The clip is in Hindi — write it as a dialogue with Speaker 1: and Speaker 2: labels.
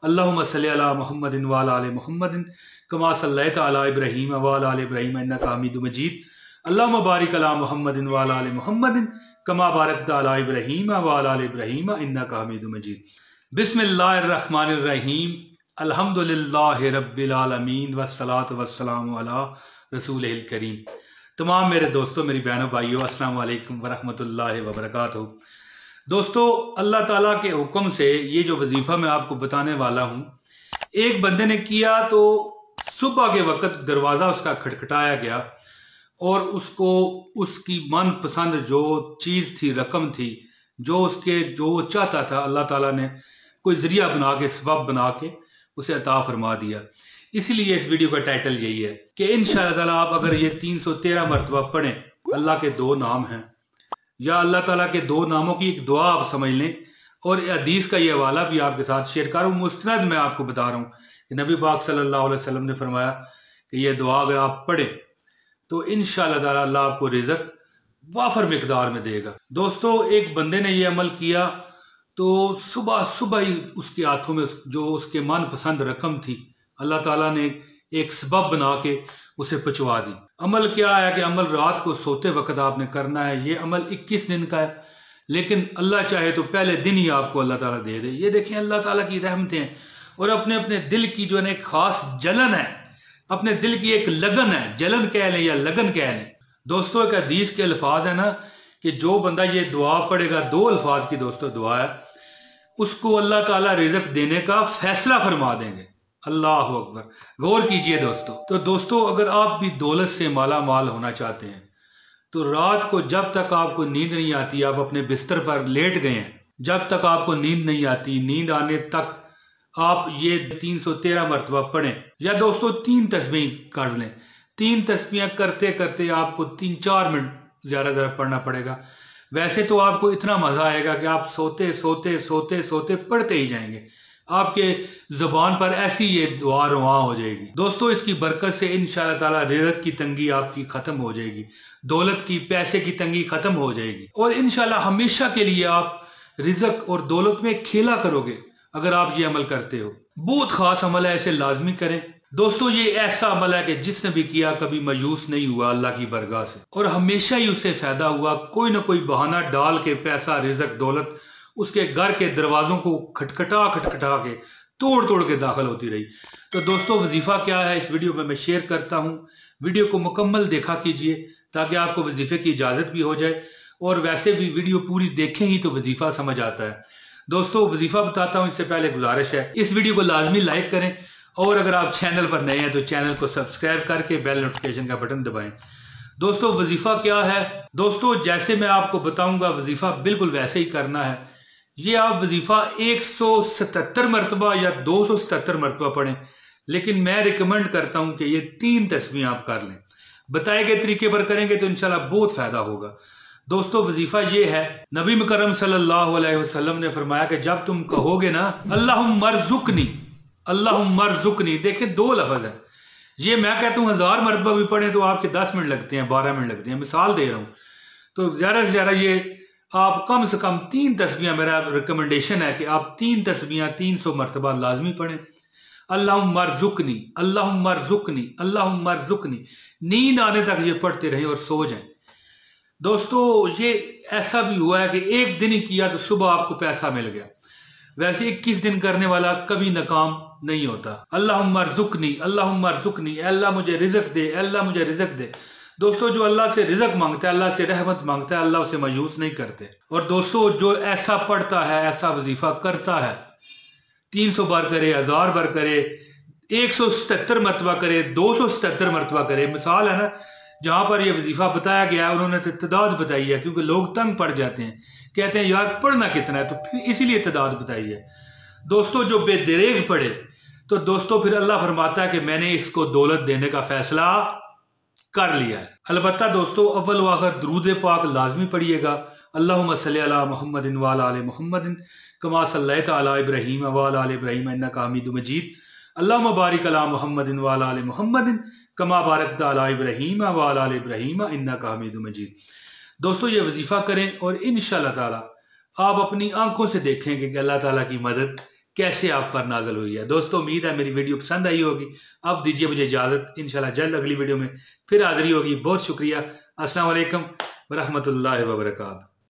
Speaker 1: अल्लाहुम्मा सल्लि अला मुहम्मदिन व अला आलि मुहम्मदिन कमा सल्लैता अला इब्राहीम व अला आलि इब्राहीम इन्नका हमीदुम मजीद। अल्लाहुम्मा बारिक अला मुहम्मदिन व अला आलि मुहम्मदिन कमा बारकता अला इब्राहीम व अला आलि इब्राहीम इन्नका हमीदुम मजीद। बिस्मिल्लाहिर रहमानिर रहीम। अल्हम्दुलिल्लाहि रब्बिल आलमीन वस्सलातु वस्सलामु अला रसूलिल करीम। तमाम मेरे दोस्तों, मेरी बहनों, भाइयों, अस्सलाम वालेकुम वरहमतुल्लाहि वबरकातुहू। दोस्तों, अल्लाह ताला के हुक्म से ये जो वजीफ़ा मैं आपको बताने वाला हूँ, एक बंदे ने किया तो सुबह के वक्त दरवाज़ा उसका खटखटाया गया और उसको उसकी मनपसंद जो चीज़ थी, रकम थी, जो वो चाहता था, अल्लाह ताला ने कोई ज़रिया बना के, सबब बना के उसे अता फरमा दिया। इसीलिए इस वीडियो का टाइटल यही है कि इंशाअल्लाह ताला आप अगर ये 313 मरतबा पढ़ें, अल्लाह के दो नाम हैं या अल्लाह ताला के दो नामों की एक दुआ आप समझ लें, और हदीस का ये हवाला भी आपके साथ शेयर करूँ। मुस्तनद मैं आपको बता रहा हूँ कि नबी पाक सल्लल्लाहु अलैहि वसल्लम ने फरमाया कि ये दुआ अगर आप पढ़ें तो इंशाअल्लाह ताला अल्लाह आपको रिज़्क वाफर मिकदार में देगा। दोस्तों, एक बंदे ने ये अमल किया तो सुबह सुबह ही उसके हाथों में जो उसके मनपसंद रकम थी, अल्लाह ताला ने एक सबब बना के उसे पहुंचवा दी। अमल क्या है कि अमल रात को सोते वक्त आपने करना है। ये अमल 21 दिन का है, लेकिन अल्लाह चाहे तो पहले दिन ही आपको अल्लाह ताला दे दे। ये देखें, अल्लाह ताला की रहमतें हैं और अपने अपने दिल की जो है एक खास जलन है, अपने दिल की एक लगन है, जलन कह लें या लगन कह लें। दोस्तों, एक हदीस के अल्फाज है ना कि जो बंदा ये दुआ पढ़ेगा, दो अल्फाज की दोस्तों दुआ है, उसको अल्लाह ताला रिज़्क देने का फैसला फरमा देंगे। अल्लाह अकबर। गौर कीजिए दोस्तों, अगर आप भी दौलत से माला माल होना चाहते हैं तो रात को जब तक आपको नींद नहीं आती, आप अपने बिस्तर पर लेट गए हैं, जब तक आपको नींद नहीं आती, नींद आने तक आप ये 313 मरतबा पढ़ें। या दोस्तों 3 तस्बीह कर लें। 3 तस्बीह करते करते आपको 3-4 मिनट ज़्यादा पढ़ना पड़ेगा। वैसे तो आपको इतना मज़ा आएगा कि आप सोते सोते सोते सोते पढ़ते ही जाएंगे। आपके ज़ुबान पर ऐसी ये दुआ रवां हो जाएगी। दोस्तों, इसकी बरकत से इंशाअल्लाह ताला रिज़्क की तंगी आपकी ख़त्म हो जाएगी, दौलत की, पैसे की तंगी ख़त्म हो जाएगी और इंशाअल्लाह हमेशा के लिए आप रिज़्क और दौलत में खेला करोगे अगर आप ये अमल करते हो। बहुत ख़ास अमल है, इसे लाजमी करें। दोस्तों, ये ऐसा अमल है कि जिसने भी किया कभी मायूस नहीं हुआ अल्लाह की बरगाह से, और हमेशा ही उसे फायदा हुआ। कोई ना कोई बहाना डाल के पैसा, रिज़्क, दौलत उसके घर के दरवाजों को खटखटा खटखटा के, तोड़ तोड़ के दाखिल होती रही। तो दोस्तों, वजीफा क्या है इस वीडियो में मैं शेयर करता हूँ। वीडियो को मुकम्मल देखा कीजिए ताकि आपको वजीफे की इजाज़त भी हो जाए, और वैसे भी वीडियो पूरी देखें ही तो वजीफा समझ आता है। दोस्तों, वजीफा बताता हूँ इससे पहले गुजारिश है, इस वीडियो को लाजमी लाइक करें, और अगर आप चैनल पर नए हैं तो चैनल को सब्सक्राइब करके बेल नोटिफिकेशन का बटन दबाएं। दोस्तों, वजीफा क्या है? दोस्तों, जैसे मैं आपको बताऊंगा वजीफा बिल्कुल वैसे ही करना है। ये आप वजीफा 177 मरतबा या 277 मरतबा पढ़ें, लेकिन मैं रिकमेंड करता हूं कि ये 3 तस्बीह आप कर लें। बताए गए तरीके पर करेंगे तो इंशाल्लाह बहुत फायदा होगा। दोस्तों, वजीफा ये है, नबी मुकर्रम सल्लल्लाहु अलैहि वसल्लम ने फरमाया कि जब तुम कहोगे ना अल्लाहुम्मा अर्ज़ुक़नी, अल्लाहुम्मा अर्ज़ुक़नी, देखें 2 लफ्ज़ है। ये मैं कहता हूँ 1000 मरतबा भी पढ़ें तो आपके 10 मिनट लगते हैं, 12 मिनट लगते हैं, मिसाल दे रहा हूँ। तो ज़्यादा से ज़्यादा ये आप कम से कम 3 तस्बीह, मेरा रिकमेंडेशन है कि आप 3 तस्बीह 300 मरतबा लाजमी पढ़ें। अल्लाहुम्मा अर्ज़ुक़नी, अल्लाहुम्मा अर्ज़ुक़नी, अल्लाहुम्मा अर्ज़ुक़नी, नींद आने तक ये पढ़ते रहें और सो जाएं। दोस्तों, ये ऐसा भी हुआ है कि एक दिन ही किया तो सुबह आपको पैसा मिल गया। वैसे 21 दिन करने वाला कभी नाकाम नहीं होता। अल्लाहुम्मा अर्ज़ुक़नी, अल्लाहुम्मा अर्ज़ुक़नी, अल्लाह मुझे रिज़्क दे, अल्लाह मुझे रिज़्क दे। दोस्तों, जो अल्लाह से रिज़्क मांगता है, अल्लाह से रहमत मांगता है, अल्लाह उसे मायूस नहीं करते। और दोस्तों, जो ऐसा पढ़ता है, ऐसा वजीफा करता है, 300 बार करे, 1000 बार करे, 177 मरतबा करे, 277 मरतबा करे, मिसाल है ना जहां पर यह वजीफा बताया गया है, उन्होंने तादाद बताई है, क्योंकि लोग तंग पड़ जाते हैं, कहते हैं यार पढ़ना कितना है, तो फिर इसीलिए तादाद बताई है। दोस्तों, जो बेदरेग पढ़े तो दोस्तों फिर अल्लाह फरमाता है कि मैंने इसको दौलत देने का फैसला कर लिया है। अलबत्ता दोस्तों, अव्वल व आखिर दुरूद पाक लाजमी पढ़िएगा। अल्लाहुम्मा सल्लि अला मुहम्मदिन व अला आलि मुहम्मदिन कमा सल्लैता अला इब्राहीम व अला आलि इब्राहीम इन्नका हमीदुम मजीद। अल्लाहुम्मा बारिक अला मुहम्मदिन व अला आलि मुहम्मदिन कमा बारकता अला इब्राहीम व अला आलि इब्राहीम इन्नका हमीदुम मजीद। दोस्तों, ये वजीफा करें और इंशाअल्लाह ताला आप अपनी आंखों से देखेंगे कि अल्लाह ताला की मदद कैसे आप पर नाजल हुई है। दोस्तों उम्मीद है मेरी वीडियो पसंद आई होगी। अब दीजिए मुझे इजाज़त, इंशाल्लाह जल्द अगली वीडियो में फिर हाजिरी होगी। बहुत शुक्रिया। अस्सलाम वालेकुम व रहमतुल्लाहि व बरकातहू।